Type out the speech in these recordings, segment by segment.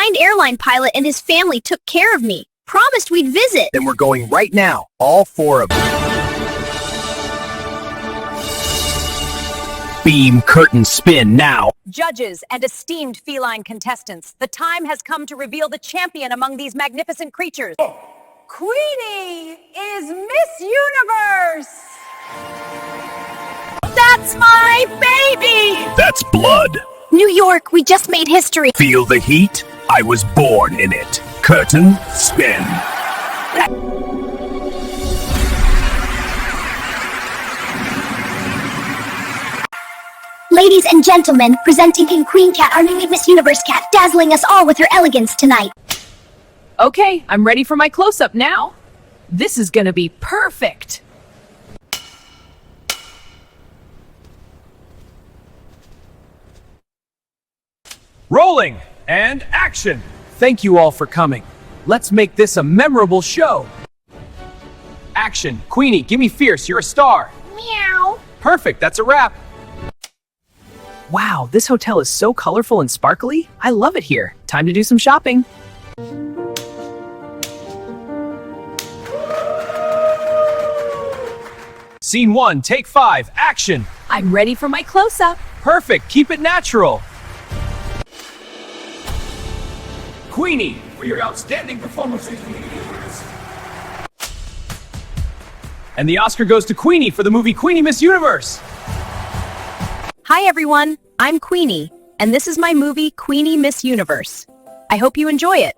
kind airline pilot and his family took care of me. Promised we'd visit. Then we're going right now, all four of them. Beam curtain spin now. Judges and esteemed feline contestants, the time has come to reveal the champion among these magnificent creatures. Queenie is Miss Universe! That's my baby! That's blood. New York, we just made history. Feel the heat? I was born in it. Curtain spin. Ladies and gentlemen, presenting King Queen Cat, our new Miss Universe cat, dazzling us all with her elegance tonight. Okay, I'm ready for my close-up now. This is gonna be perfect. Rolling and action! Thank you all for coming. Let's make this a memorable show. Action! Queenie, give me fierce, you're a star. Meow. Perfect, that's a wrap. Wow, this hotel is so colorful and sparkly. I love it here. Time to do some shopping. Scene 1, take 5, action! I'm ready for my close-up. Perfect, keep it natural. Queenie, for your outstanding performance. And the Oscar goes to Queenie for the movie Queenie Miss Universe. Hi everyone, I'm Queenie, and this is my movie Queenie Miss Universe. I hope you enjoy it.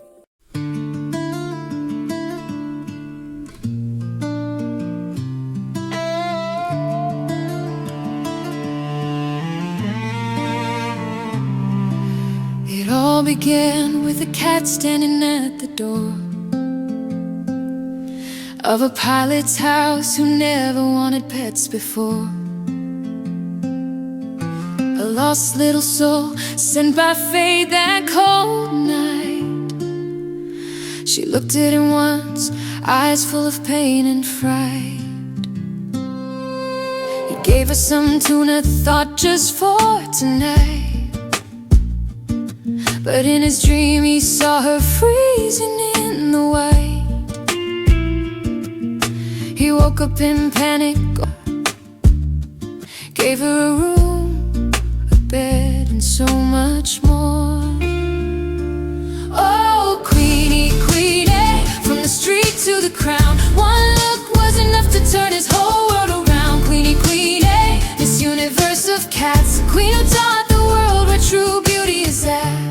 It all began with a cat standing at the door of a pilot's house who never wanted pets before. A lost little soul sent by fate that cold night. She looked at him once, eyes full of pain and fright. He gave her some tuna, thought just for tonight. But in his dream he saw her freezing in the white. He woke up in panic, gave her a room, a bed, and so much more. Oh, Queenie, Queenie, from the street to the crown. One look was enough to turn his whole world around. Queenie, Queenie, Miss Universe of cats, the queen who taught the world where true beauty is at.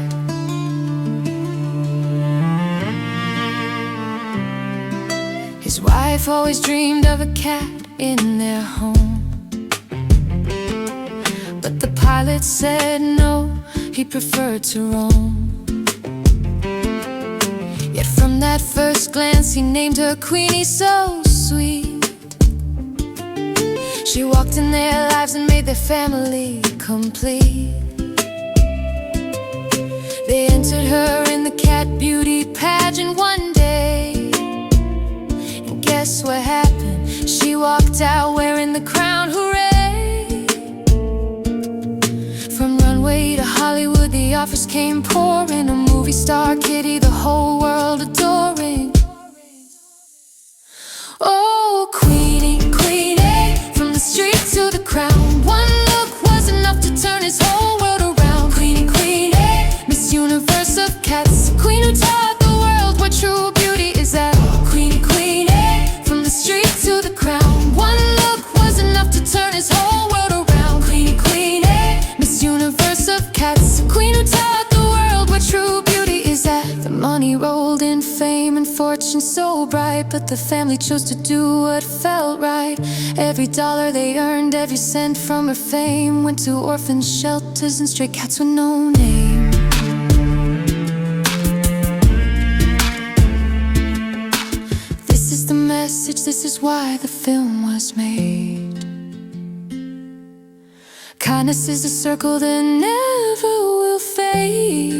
His wife always dreamed of a cat in their home, but the pilot said no, he preferred to roam. Yet from that first glance he named her Queenie, so sweet. She walked in their lives and made their family complete. They entered her in the cat beauty pageant one day. Guess what happened? She walked out wearing the crown, hooray! From runway to Hollywood, the offers came pouring. A movie star kitty, the whole world adoring. Oh, Queenie, Queenie, from the street to the crown. One look was enough to turn his whole world around. Queenie, Queenie, Miss Universe of cats, the queen who taught the world where true beauty is at. Queenie, Queenie, street to the crown. One look was enough to turn his whole world around. Queenie, Queenie, Miss Universe of cats, the queen who taught the world where true beauty is at. The money rolled in, fame and fortune so bright, but the family chose to do what felt right. Every dollar they earned, every cent from her fame, went to orphan shelters and stray cats with no name. This is why the film was made. Kindness is a circle that never will fade.